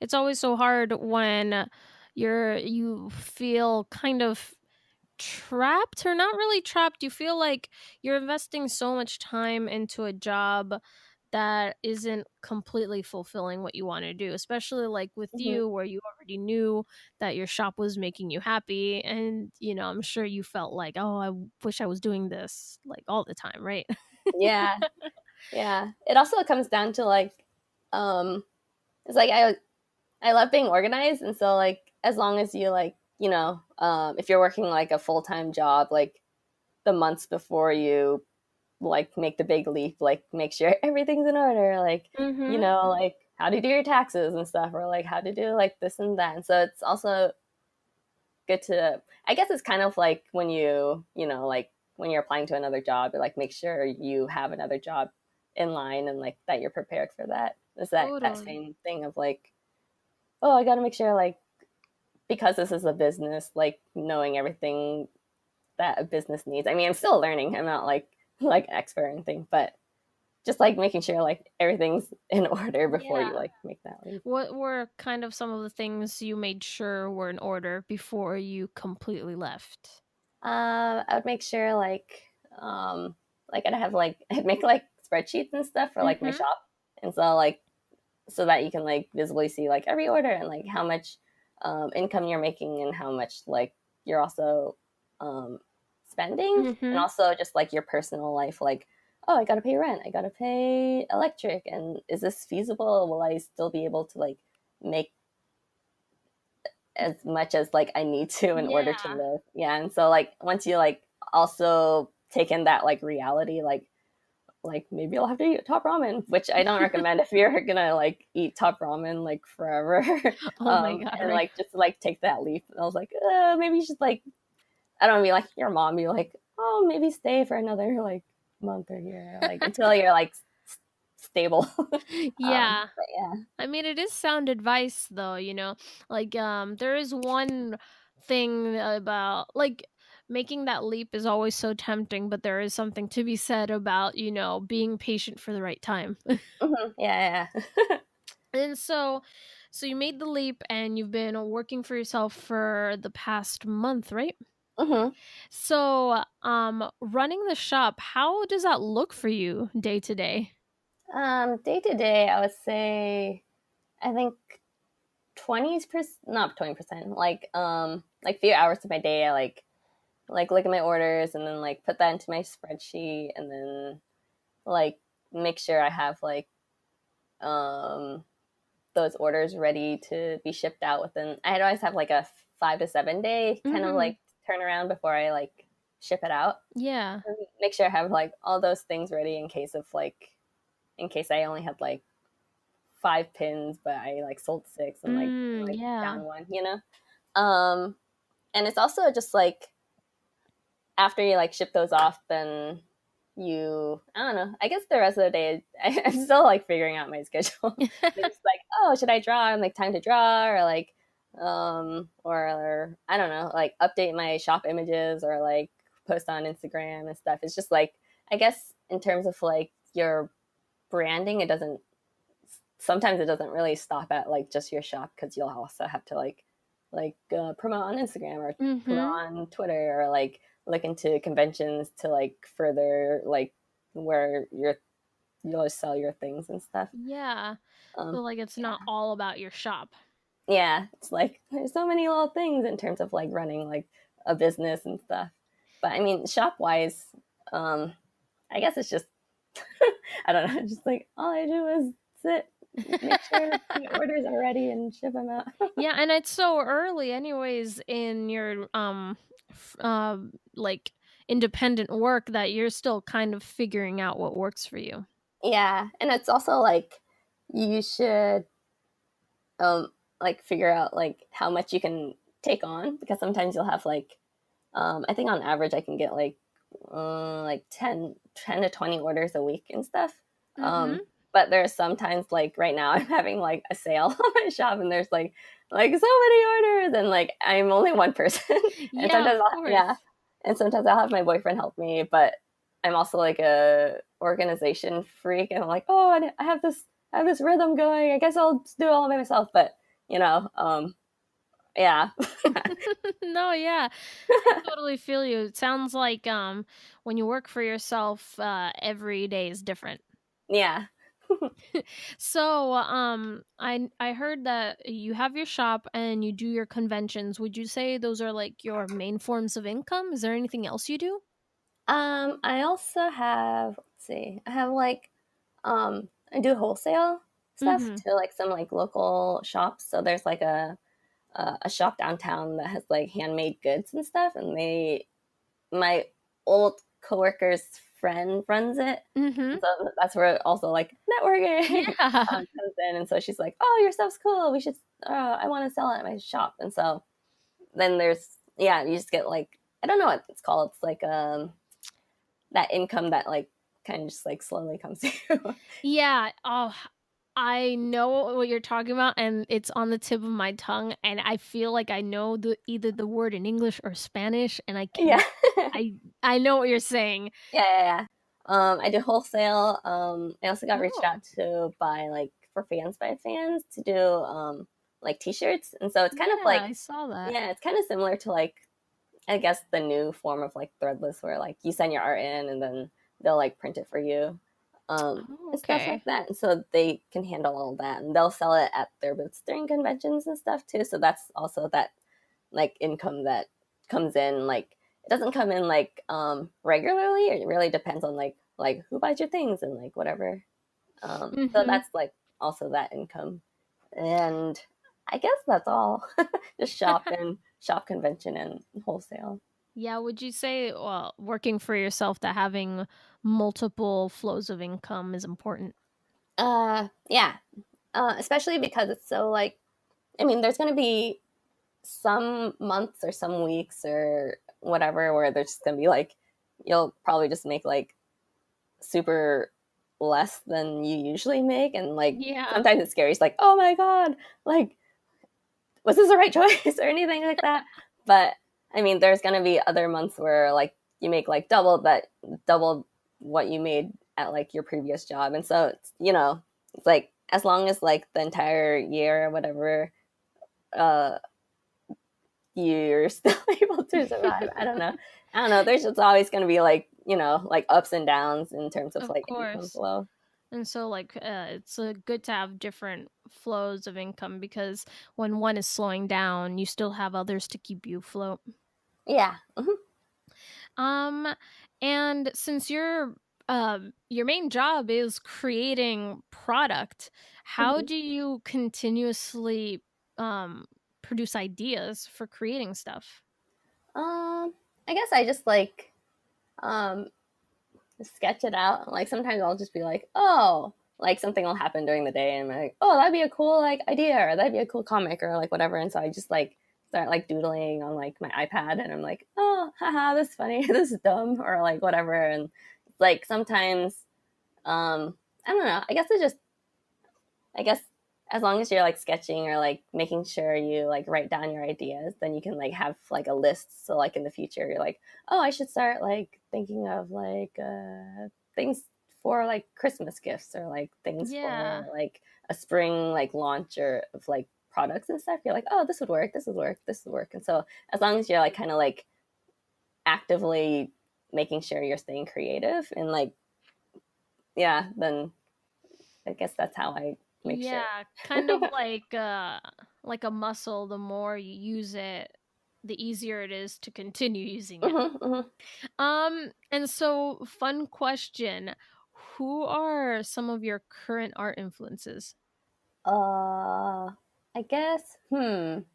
It's always so hard when you feel kind of trapped, or not really trapped. You feel like you're investing so much time into a job that isn't completely fulfilling what you want to do, especially like with Mhm. you, where you already knew that your shop was making you happy. And, I'm sure you felt like, oh, I wish I was doing this like all the time, right? Yeah, yeah. It also comes down to like, um, it's like I love being organized, and so like as long as you like, if you're working like a full time job, like the months before you like make the big leap, like make sure everything's in order, like Mm-hmm. like how to do your taxes and stuff, or like how to do like this and that. And so it's also good to, I guess it's kind of like when like when you're applying to another job, like make sure you have another job in line and like that you're prepared for that. It's that Totally. same thing of like, oh, I got to make sure like because this is a business, like knowing everything that a business needs. I mean, I'm still learning. I'm not like expert or anything, but just like making sure like everything's in order before Yeah. you like make that leap. What were kind of some of the things you made sure were in order before you completely left? I would make sure I'd have like I'd make like spreadsheets and stuff for like my Mm-hmm. shop, and so like so that you can like visibly see like every order and like how much income you're making and how much like you're also um, spending, and Mm-hmm. also just like your personal life, like oh, I gotta pay rent, I gotta pay electric, and is this feasible? Will I still be able to like make as much as like I need to in order to Yeah. live? Yeah, and so like once you like also take in that like reality, like maybe I'll have to eat top ramen, which I don't recommend if you're gonna like eat top ramen like forever. Oh my god, And right. like just like take that leap. And I was like, maybe you should like I don't know, be like your mom, be like, oh, maybe stay for another like month or year, like until you're like stable. Yeah. But yeah. I mean, it is sound advice though, Like there is one thing about like making that leap is always so tempting, but there is something to be said about, being patient for the right time. Yeah, yeah. And so you made the leap and you've been working for yourself for the past month, right? hmm So, running the shop, how does that look for you day to day? Day to day, I would say I think 20%, not 20%, like few hours of my day I like look at my orders and then like put that into my spreadsheet, and then like make sure I have like um those orders ready to be shipped out within. I'd always have like a 5 to 7 day kind of Mhm. like turnaround before I like ship it out. Yeah. And make sure I have like all those things ready in case I only had like 5 pins but I like sold six and like Yeah. down one. um and it's also just like after you like ship those off, then I don't know, I guess the rest of the day I'm still like figuring out my schedule. It's just like, oh, should I draw? I'm like time to draw, or like or I don't know, like update my shop images or like post on Instagram and stuff. It's just like, I guess in terms of like your branding, it doesn't sometimes it doesn't really stop at like just your shop, because you'll also have to promote on Instagram or promote Mhm. on Twitter, or like look into conventions to like further like where you'll sell your things and stuff. Yeah. So Um, like it's not yeah, all about your shop. yeah, it's like there's so many little things in terms of like running like a business and stuff. But I mean, shop wise, um, I guess it's just I don't know, just like all I do is sit, make sure the orders are ready, and ship them out. Yeah, and it's so early anyways in your like independent work that you're still kind of figuring out what works for you. Yeah, and it's also like you should um figure out like how much you can take on, because sometimes you'll have like I think on average I can get like 10 to 20 orders a week and stuff. Mhm. But there's sometimes like right now I'm having like a sale on my shop, and there's like so many orders, and like I'm only one person. And Yeah, of sometimes yeah, course. and sometimes I'll have my boyfriend help me, but I'm also like a organization freak, and I'm like, oh, I have this rhythm going, I guess I'll just do it all by myself. But you know um Yeah. No, yeah. I totally feel you. It sounds like when you work for yourself, every day is different. Yeah. So, I heard that you have your shop and you do your conventions. Would you say those are like your main forms of income? Is there anything else you do? I also have, let's see, I have like, I do wholesale stuff Mhm. to like some like local shops. So there's like a shop downtown that has like handmade goods and stuff, and my old coworker's friend runs it. Mhm. And so that's where also like networking Yeah. comes in. And so she's like, "Oh, your stuff's cool. We should. I want to sell it at my shop." And so then there's yeah, you just get like I don't know what it's called. It's like that income that like kind of just like slowly comes to you. Yeah. Oh, I know what you're talking about, and it's on the tip of my tongue, and I feel like I know either the word in English or Spanish, and I Yeah. can't. I know what you're saying. Yeah. I do wholesale. I also got reached Oh, out to by like for fans by fans to do like t-shirts, and so it's kind of yeah, like I saw that. yeah, it's kind of similar to like I guess the new form of like threadless, where like you send your art in and then they'll like print it for you, Oh, and stuff like okay. that. And so they can handle all that, and they'll sell it at their booths during conventions and stuff too. So that's also that like income that comes in like it doesn't come in like regularly. It really depends on like who buys your things and like whatever. So Mhm. that's like also that income. And I guess that's all. Just shop convention and wholesale. Yeah, would you say, well, working for yourself, that having multiple flows of income is important? Yeah. Especially because it's so like I mean there's gonna be some months or some weeks or whatever where there's just gonna be like you'll probably just make like super less than you usually make, and like Yeah. sometimes it's scary. It's like, oh my god, like was this the right choice or anything like that? But I mean, there's gonna be other months where like you make like double what you made at like your previous job, and so it's it's like as long as like the entire year or whatever uh you're still able to survive. I don't know. There's just always going to be like like ups and downs in terms of Of like income course. flow. And so, like, it's good to have different flows of income because when one is slowing down, you still have others to keep you afloat. Yeah. Hmm. Um, and since your main job is creating product, how Hmm. do you continuously um produce ideas for creating stuff? Um, I guess I just like um sketch it out. Like sometimes I'll just be like, oh, like something will happen during the day, and I'm like, oh, that'd be a cool like idea, or that'd be a cool comic, or like whatever. And so I just like start like doodling on like my iPad, and I'm like, oh, haha, this is funny, this is dumb, or like whatever. And like sometimes, I don't know. I guess as long as you're like sketching or like making sure you like write down your ideas, then you can like have like a list. So like in the future, you're like, oh, I should start like thinking of like things for like Christmas gifts or like things for Yeah. like a spring like launch or of like products and stuff. You're like, oh, this would work, this would work, this would work. And so as long as you're like kind of like actively making sure you're staying creative and like yeah, then I guess that's how I make sure. Yeah, kind of like a muscle, the more you use it, the easier it is to continue using it. Hmm. Hmm. And so fun question. Who are some of your current art influences? I guess. Current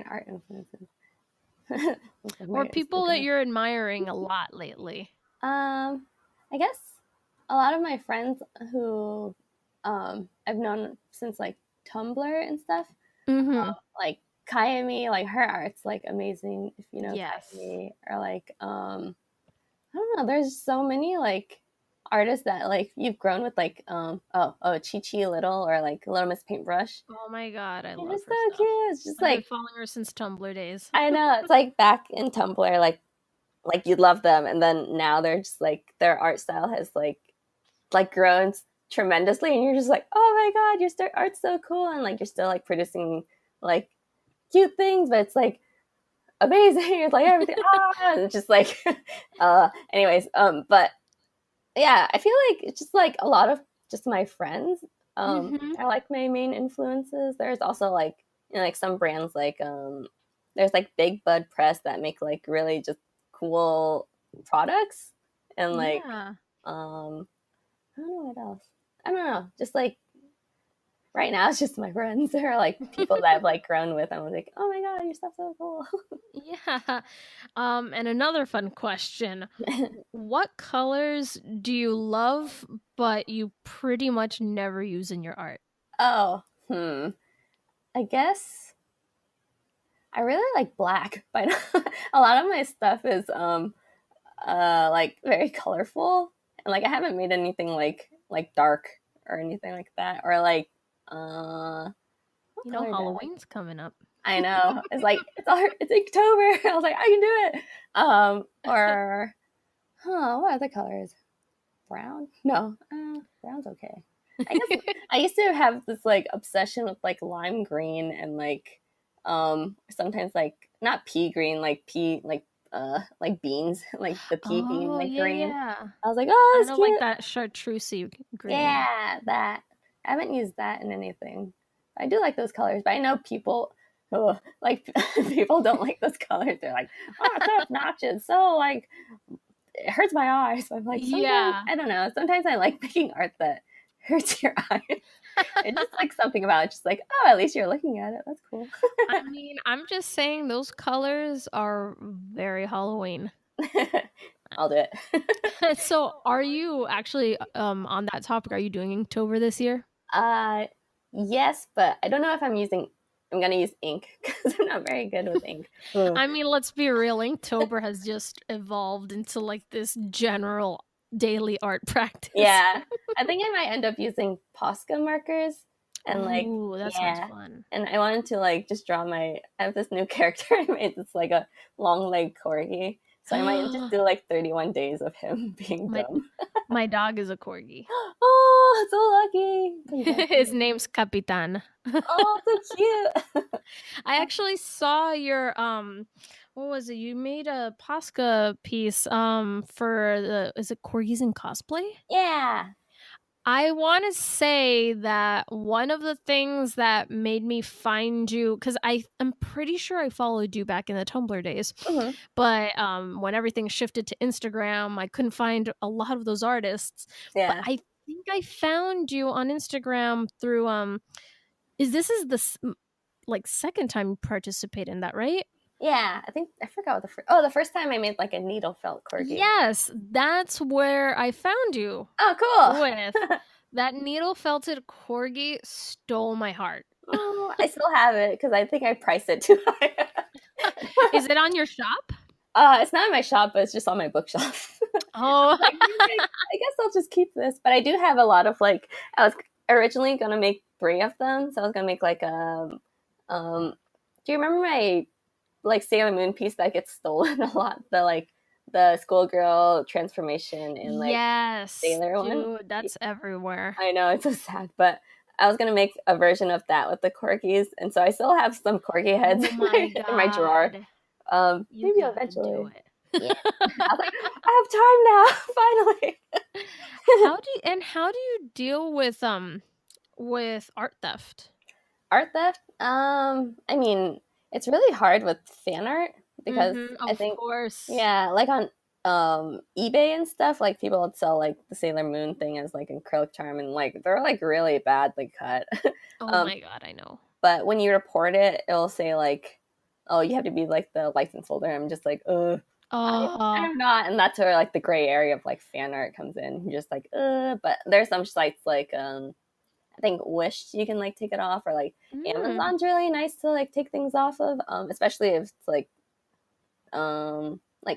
art influences. Or Where is the people that good? you're admiring a lot lately? I guess a lot of my friends who I've known since like Tumblr and stuff, Mhm. like Kayami, like her art's like amazing if you know Yes. Kayami, or like I don't know. There's so many like artists that like you've grown with, like Chi Chi Little or like Little Miss Paintbrush. Oh my god, I They're love just her so stuff. cute. It's just I've been like following her since Tumblr days. I know it's like back in Tumblr, like you'd love them, and then now they're just like their art style has like grown tremendously, and you're just like, oh my god, your art's so cool, and like you're still like producing like cute things, but it's like amazing. It's like everything. It's just like, anyways. But yeah, I feel like it's just like a lot of just my friends Mm-hmm. are like my main influences. There's also like like some brands like there's like Big Bud Press that make like really just cool products and like Yeah. um I don't know what else. I don't know. Just like right now it's just my friends or like people that I've like grown with. I'm like, oh my god, your stuff's so cool. Yeah. And another fun question. What colors do you love but you pretty much never use in your art? Oh, I guess I really like black, but a lot of my stuff is like very colorful, and like I haven't made anything like dark or anything like that, or like what You know, color do I like? Halloween's coming up. I know it's like it's October. I was like I can do it. Or what other colors? Brown? No, brown's okay. I guess I used to have this like obsession with like lime green and sometimes like not pea green, like pea like beans, like the pea bean Oh, like yeah, green. yeah. I was like, oh, Kind that's of like cute. that chartreusey green. Yeah, that. I haven't used that in anything. I do like those colors, but I know people like people don't like those colors. They're like, oh, it's so obnoxious. So like it hurts my eyes. So I'm like, sometimes Yeah. I don't know. Sometimes I like making art that hurts your eyes. It's just like something about it, just like, oh, at least you're looking at it. That's cool. I mean, I'm just saying those colors are very Halloween. I'll do it. So, are you actually on that topic? Are you doing Inktober this year? uh, yes, but I don't know if I'm gonna use ink because I'm not very good with ink. I mean, let's be real. Inktober has just evolved into like this general daily art practice. Yeah, I think I might end up using Posca markers and like Ooh, that sounds yeah. fun. And I wanted to like just draw I have this new character I made. It's like a long leg corgi. So I might just do like 31 days of him being my dumb. my dog is a corgi. Oh, so lucky. His name's Capitan. Oh, so cute. I actually saw your what was it? You made a Posca piece for the is it Corgis in cosplay? Yeah. I want to say that one of the things that made me find you, because I'm pretty sure I followed you back in the Tumblr days, Hmm. but when everything shifted to Instagram, I couldn't find a lot of those artists. But Yeah. I think I found you on Instagram through is like second time you participate in that, right? Yeah. I think I forgot what the first time I made like a needle felt corgi. Yes, that's where I found you Oh, with. cool. That needle felted corgi stole my heart. Oh, I still have it because I think I priced it too high. Is it on your shop? It's not in my shop, but it's just on my bookshelf. Oh, Like, I guess I'll just keep this. But I do have a lot of like, I was originally gonna make 3 of them, so I was gonna make like do you remember my like Sailor Moon piece that gets stolen a lot? The like the schoolgirl transformation in like yes, Sailor one. dude, that's everywhere. I know it's so sad, but I was gonna make a version of that with the corgis, and so I still have some corgi heads Oh my in my drawer. god, you Maybe gotta do eventually. it. Yeah. I was like, I have time now, finally. How do you deal with art theft? Art theft. I mean, it's really hard with fan art because I Of think, course. yeah, like on eBay and stuff, like people would sell like the Sailor Moon thing as like an acrylic charm, and like they're like really badly cut. Oh um, my god, I know. but when you report it, it'll say like, oh, you have to be like the license holder. I'm just like, Oh, I'm not, and that's where like the gray area of like fan art comes in. You're just like, but there's some sites like I think Wish you can like take it off, or like mm, Amazon's really nice to like take things off of, especially if it's like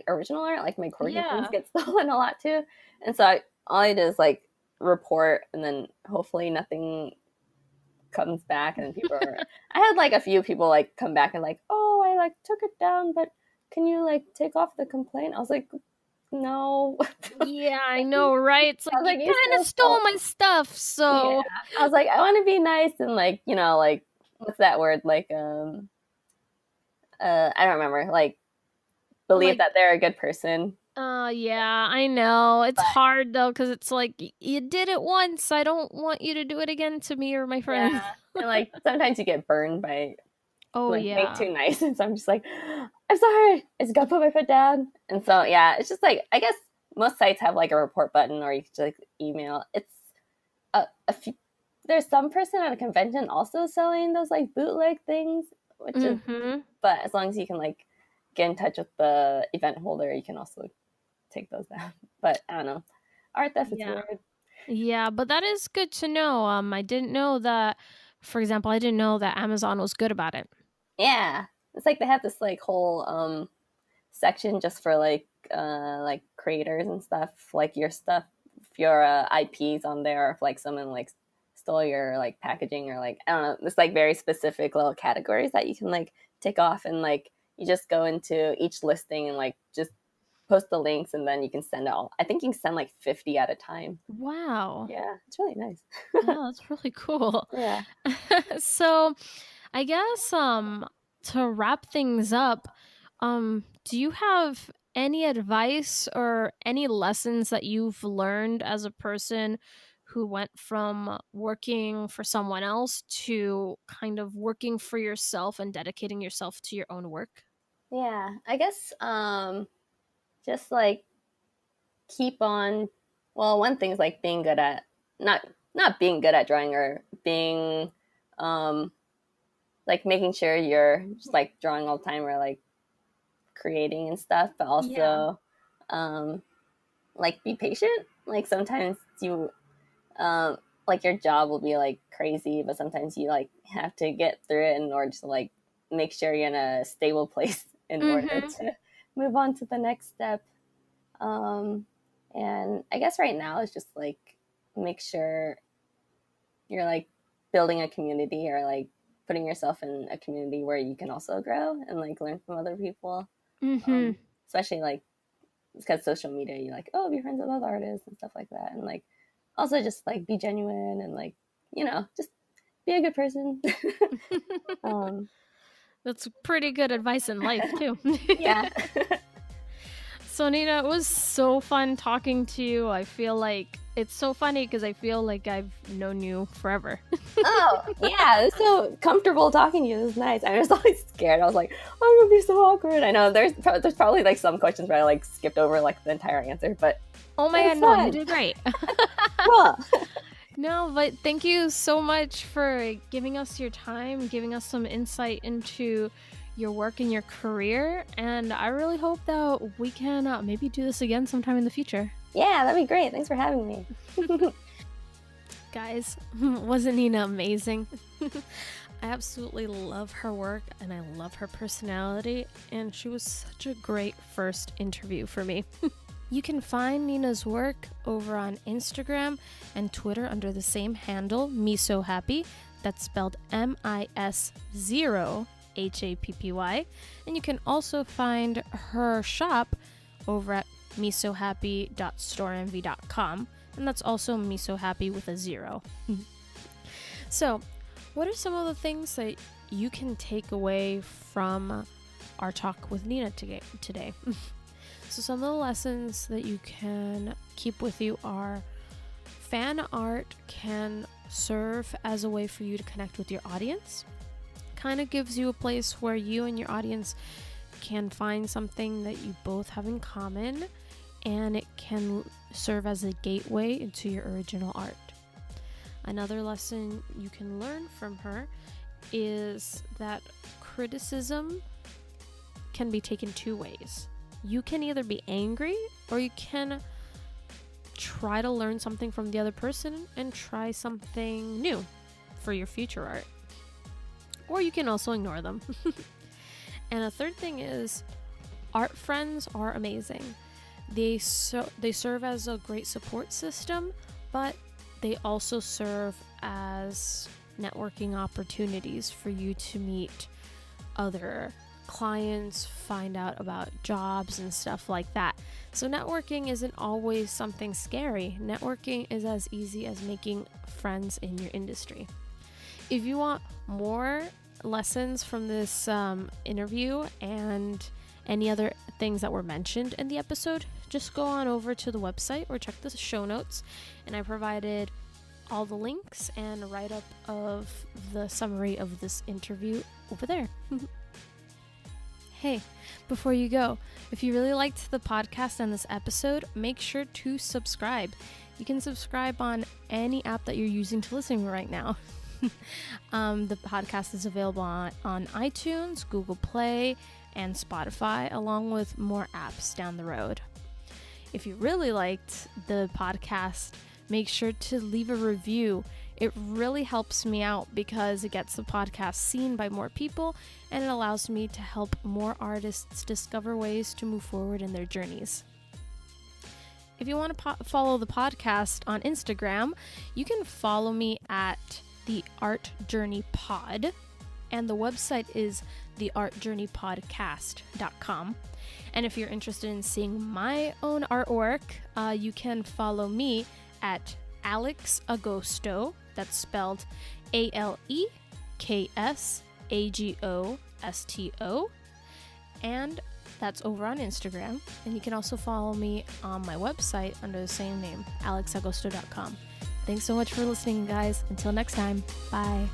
original art. Like my corgi things yeah. get stolen a lot too, and so all I do is like report, and then hopefully nothing comes back, and people are. I had like a few people like come back and like, oh, I like took it down, but can you like take off the complaint? I was like, no. Yeah, I know, right? It's I like was you like, you kind of still stole stole. my stuff, Yeah. so I was like, I want to be nice and like, like what's that word? Like I don't remember, like, Oh believe my. that they're a good person. Yeah, I know. It's But hard though, because it's like you did it once. I don't want you to do it again to me or my yeah, friends. and like sometimes you get burned by Oh like being yeah. too nice, and so I'm just like, I'm sorry, I just gotta put my foot down. And so yeah, it's just like, I guess most sites have like a report button, or you can just like email. It's a few. There's some person at a convention also selling those like bootleg things, which is, Mm-hmm. but as long as you can like get in touch with the event holder, you can also take those down. But I don't know, art theft is Yeah. weird. Yeah, but that is good to know. I didn't know that, for example, I didn't know that Amazon was good about it. Yeah, it's like they have this like whole section just for like creators and stuff, like your stuff, if your IPs on there, or if like someone like stole your like packaging, or like I don't know, it's like very specific little categories that you can like tick off, and like you just go into each listing and like just post the links, and then you can send out. I think you can send like 50 at a time. Wow. Yeah, it's really nice. Yeah, that's really cool. Yeah. So, I guess to wrap things up, do you have any advice or any lessons that you've learned as a person who went from working for someone else to kind of working for yourself and dedicating yourself to your own work? Yeah, I guess just like keep on. Well, one thing is like being good at, not being good at drawing, or being um like making sure you're just like drawing all the time, or like creating and stuff, but Yeah. also um like be patient. Like sometimes you um like your job will be like crazy, but sometimes you like have to get through it in order to like make sure you're in a stable place in order Mhm. to move on to the next step. um and I guess right now it's just like make sure you're like building a community, or like putting yourself in a community where you can also grow and like learn from other people. Mhm. Especially like because social media, you like, oh, be friends with other artists and stuff like that, and like also just like be genuine, and like, just be a good person. um That's pretty good advice in life too. yeah. So Nina, it was so fun talking to you. I feel like it's so funny because I feel like I've known you forever. Oh yeah, it's so comfortable talking to you. It was nice. I was always scared. I was like, oh, I'm gonna be so awkward. I know there's probably like some questions where I like skipped over like the entire answer, but Oh my it was god, no, you fun. did great. Cool. No, but thank you so much for giving us your time, giving us some insight into your work and your career. And I really hope that we can maybe do this again sometime in the future. Yeah, that'd be great. Thanks for having me. Guys, wasn't Nina amazing? I absolutely love her work and I love her personality, and she was such a great first interview for me. You can find Nina's work over on Instagram and Twitter under the same handle, Misohappy. That's spelled MIS0HAPPY. And you can also find her shop over at misohappy.storeenvy.com. And that's also Misohappy with a 0. So, what are some of the things that you can take away from our talk with Nina today? So some of the lessons that you can keep with you are fan art can serve as a way for you to connect with your audience. Kind of gives you a place where you and your audience can find something that you both have in common, and it can serve as a gateway into your original art. Another lesson you can learn from her is that criticism can be taken two ways. You can either be angry, or you can try to learn something from the other person and try something new for your future art. Or you can also ignore them. And a third thing is, art friends are amazing. They serve as a great support system, but they also serve as networking opportunities for you to meet other clients, find out about jobs and stuff like that. So networking isn't always something scary. Networking is as easy as making friends in your industry. If you want more lessons from this interview and any other things that were mentioned in the episode, just go on over to the website or check the show notes, and I provided all the links and a write-up of the summary of this interview over there. Hey, before you go, if you really liked the podcast and this episode, make sure to subscribe. You can subscribe on any app that you're using to listen right now. The podcast is available on iTunes, Google Play, and Spotify, along with more apps down the road. If you really liked the podcast, make sure to leave a review. It really helps me out because it gets the podcast seen by more people, and it allows me to help more artists discover ways to move forward in their journeys. If you want to follow the podcast on Instagram, you can follow me at the Art Journey Pod, and the website is theartjourneypodcast.com. And if you're interested in seeing my own artwork, you can follow me at Alex Agosto. That's spelled ALEKSAGOSTO, and that's over on Instagram. And you can also follow me on my website under the same name, alexagosto.com. Thanks so much for listening, guys. Until next time, bye.